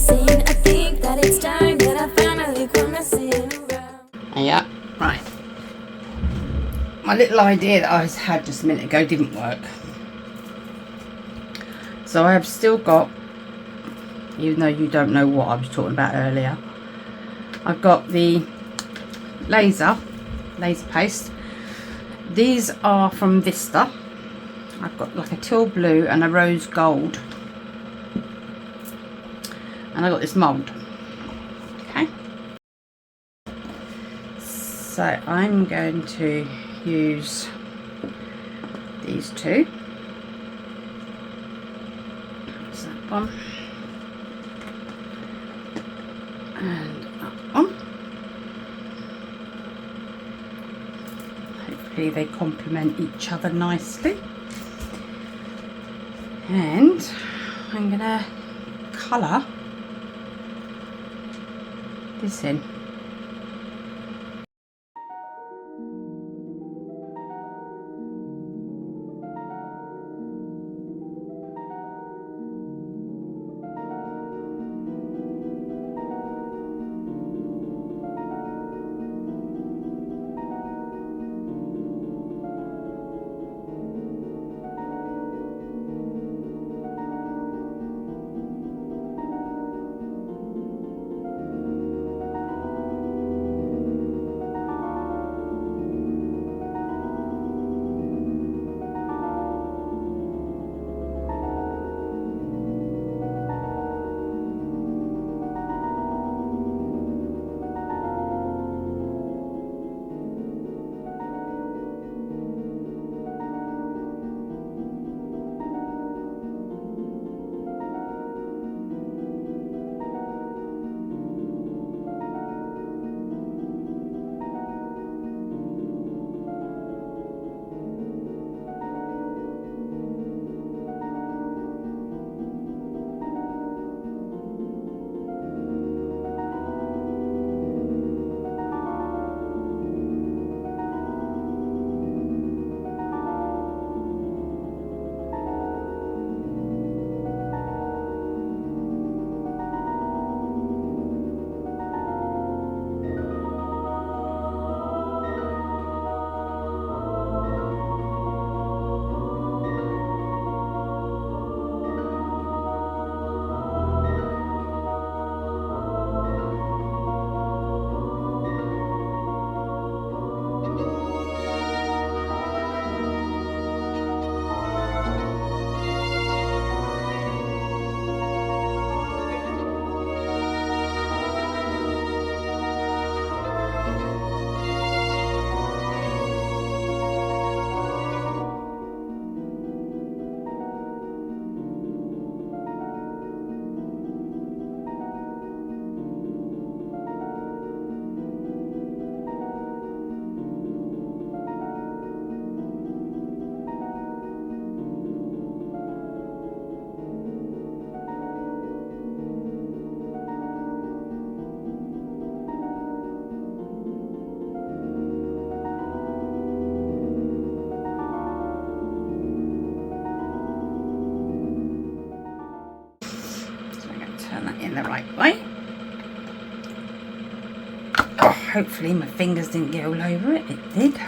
missing. I think that it's time that I finally quit messing around. Yeah, right. My little idea that I had just a minute ago didn't work. So I have still got, even though you don't know what I was talking about earlier, I've got the laser paste. These are from Vista. I've got like a teal blue and a rose gold. And I got this mould. Okay. So I'm going to use these two. That's that one. And that one. Hopefully they complement each other nicely. And I'm going to colour this in. The right way. Oh, hopefully my fingers didn't get all over it. It did.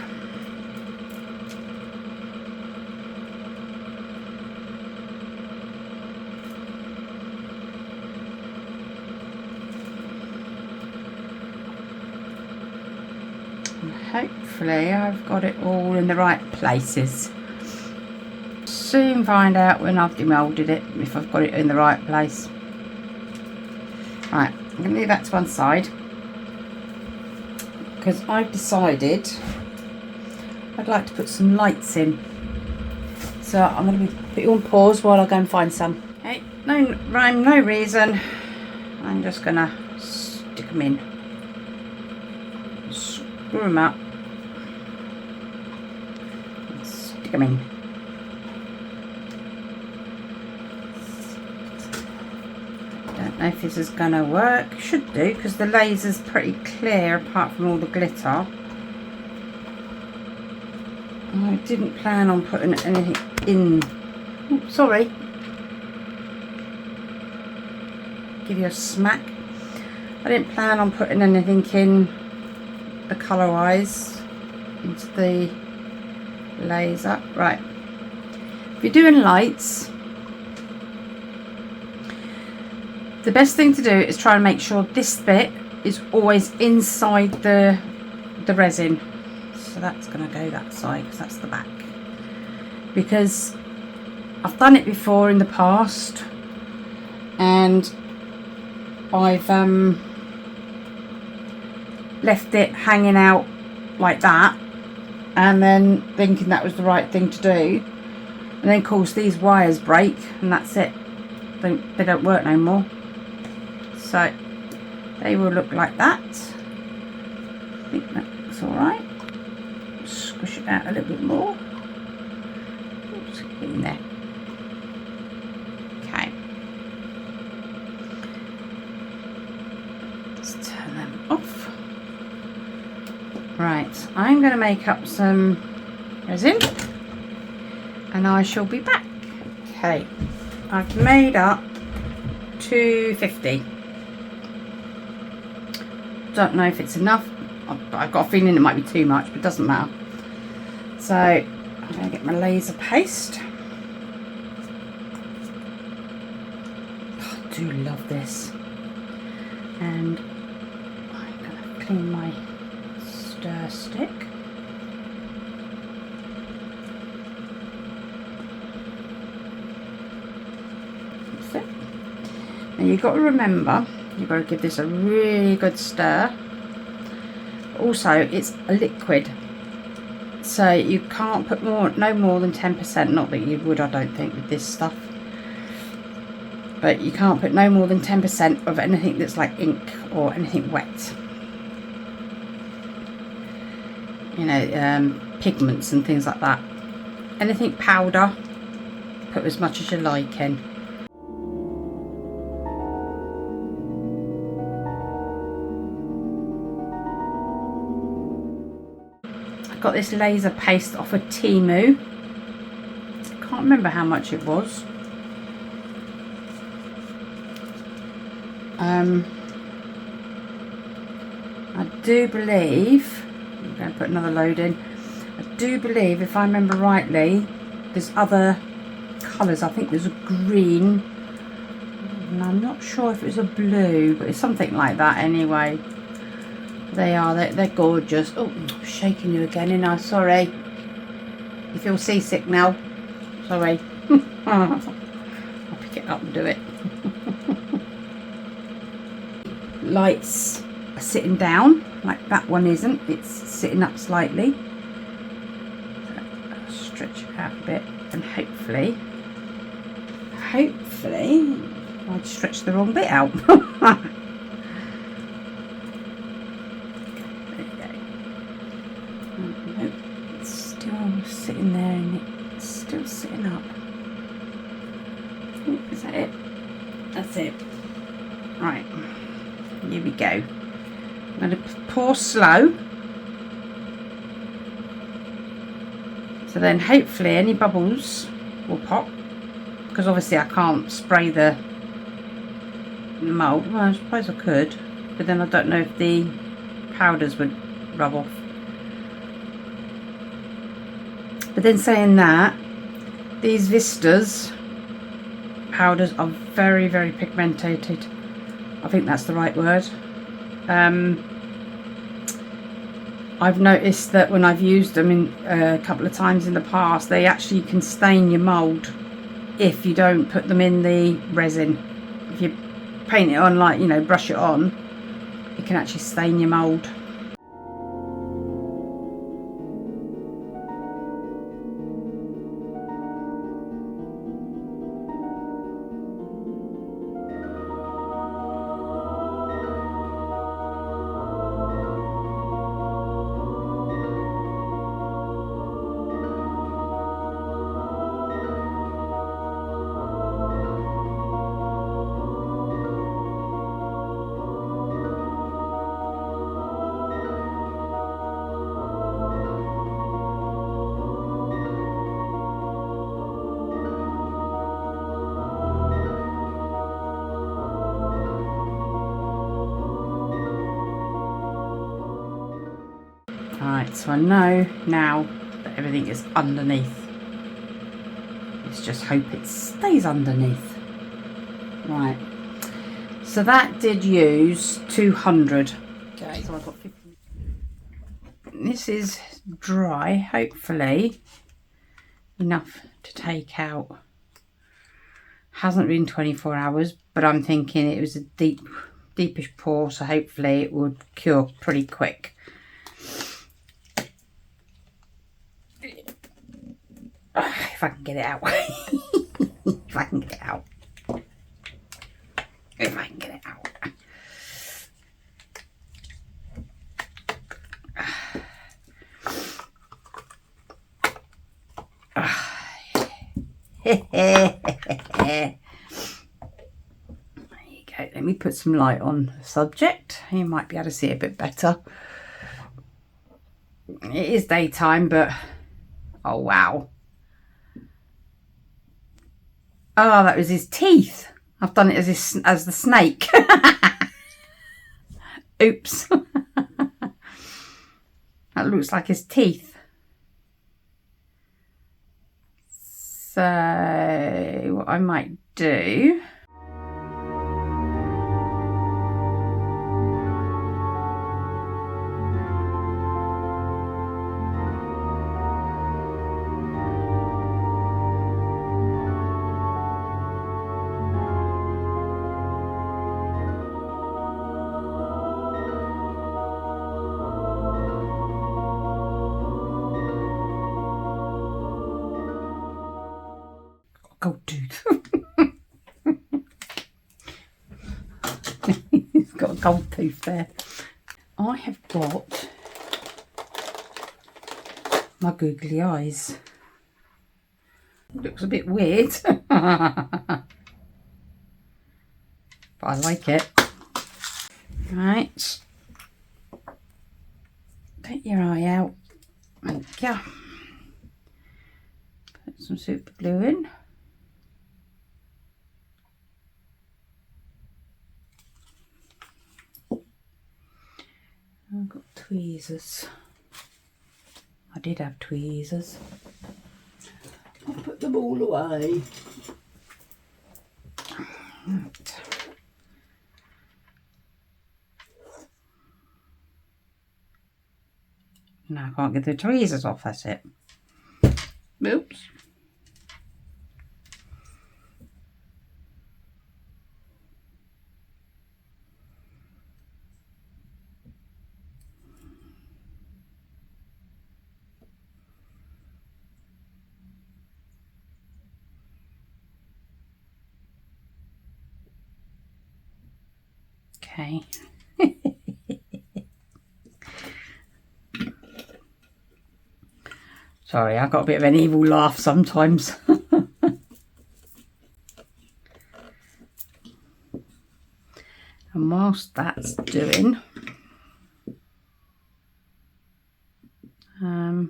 And hopefully I've got it all in the right places. Soon find out when I've demoulded it if I've got it in the right place. Right, I'm going to leave that to one side because I've decided I'd like to put some lights in. So I'm going to put you on pause while I go and find some. Okay, no rhyme, no reason. I'm just going to stick them in. Screw them up. Stick them in. Don't know if this is going to work. Should do, because the laser's pretty clear apart from all the glitter. I didn't plan on putting anything in. Oops, sorry. give you a smack. I didn't plan on putting anything in the colour wise into the laser. Right, if you're doing lights, the best thing to do is try and make sure this bit is always inside the resin. So that's going to go that side because that's the back. Because I've done it before in the past and I've left it hanging out like that and then thinking that was the right thing to do, and then of course these wires break and that's it. They don't work no more. So they will look like that. I think that looks alright. Squish it out a little bit more. Oops, get in there. Okay. Let's turn them off. Right, I'm going to make up some resin and I shall be back. Okay, I've made up 250. Don't know if it's enough. I've got a feeling it might be too much, but it doesn't matter. So I'm going to get my laser paste. I do love this. And I'm going to clean my stir stick. That's it. Now you've got to remember, you've got to give this a really good stir. Also, it's a liquid, so you can't put no more than 10%. Not that you would, I don't think, with this stuff. But you can't put no more than 10% of anything that's like ink or anything wet. You know, pigments and things like that. Anything powder, put as much as you like in. I got this laser paste off of Temu. I can't remember how much it was. I do believe, I'm going to put another load in. I do believe, if I remember rightly, there's other colours. I think there's a green, and I'm not sure if it was a blue, but it's something like that anyway. They're gorgeous. Oh, I'm shaking you again, and I'm sorry. You feel seasick now? Sorry. I'll pick it up and do it. Lights are sitting down, like that one isn't. It's sitting up slightly. So I'll stretch it out a bit, and hopefully, I'd stretch the wrong bit out. Nope, it's still sitting there and it's still sitting up. Ooh, is that it? That's it. Right, here we go. I'm going to pour slow. So then hopefully any bubbles will pop. Because obviously I can't spray the mould. Well, I suppose I could. But then I don't know if the powders would rub off. But then saying that, these Vistas powders are very, very pigmented. I think that's the right word. I've noticed that when I've used them in a couple of times in the past, they actually can stain your mould if you don't put them in the resin. If you paint it on, like, you know, brush it on, it can actually stain your mould. So I know now that everything is underneath. Let's just hope it stays underneath. Right. So that did use 200. Okay, so I've got 50. This is dry, hopefully enough to take out. Hasn't been 24 hours, but I'm thinking it was a deepish pore, so hopefully it would cure pretty quick. If I can get it out. If I can get it out. If I can get it out. There you go. Let me put some light on the subject. You might be able to see it a bit better. It is daytime, but oh wow. Oh, that was his teeth. I've done it as the snake. Oops. That looks like his teeth. So what I might do, gold tooth. He's got a gold tooth there. I have got my googly eyes. Looks a bit weird. But I like it. Right. Take your eye out. Thank you. Put some super glue in. I've got tweezers. I did have tweezers. I'll put them all away. Right. No, I can't get the tweezers off, that's it. Oops. Okay. Sorry, I've got a bit of an evil laugh sometimes. And whilst that's doing, yeah,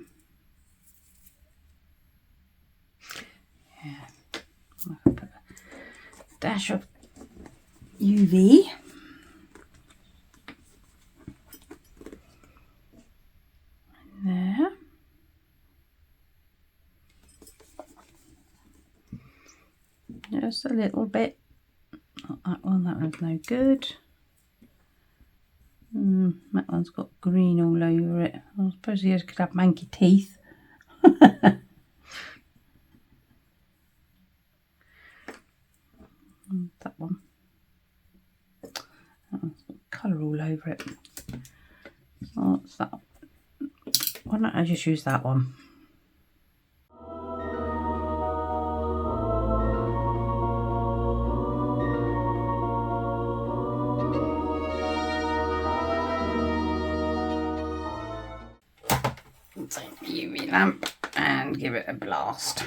I'll put a dash of UV. There. Just a little bit. Not that one, that one's no good. That one's got green all over it. I suppose he could have manky teeth. That one. That one's got colour all over it. What's that? Why don't I just use that one? Take the UV lamp and give it a blast.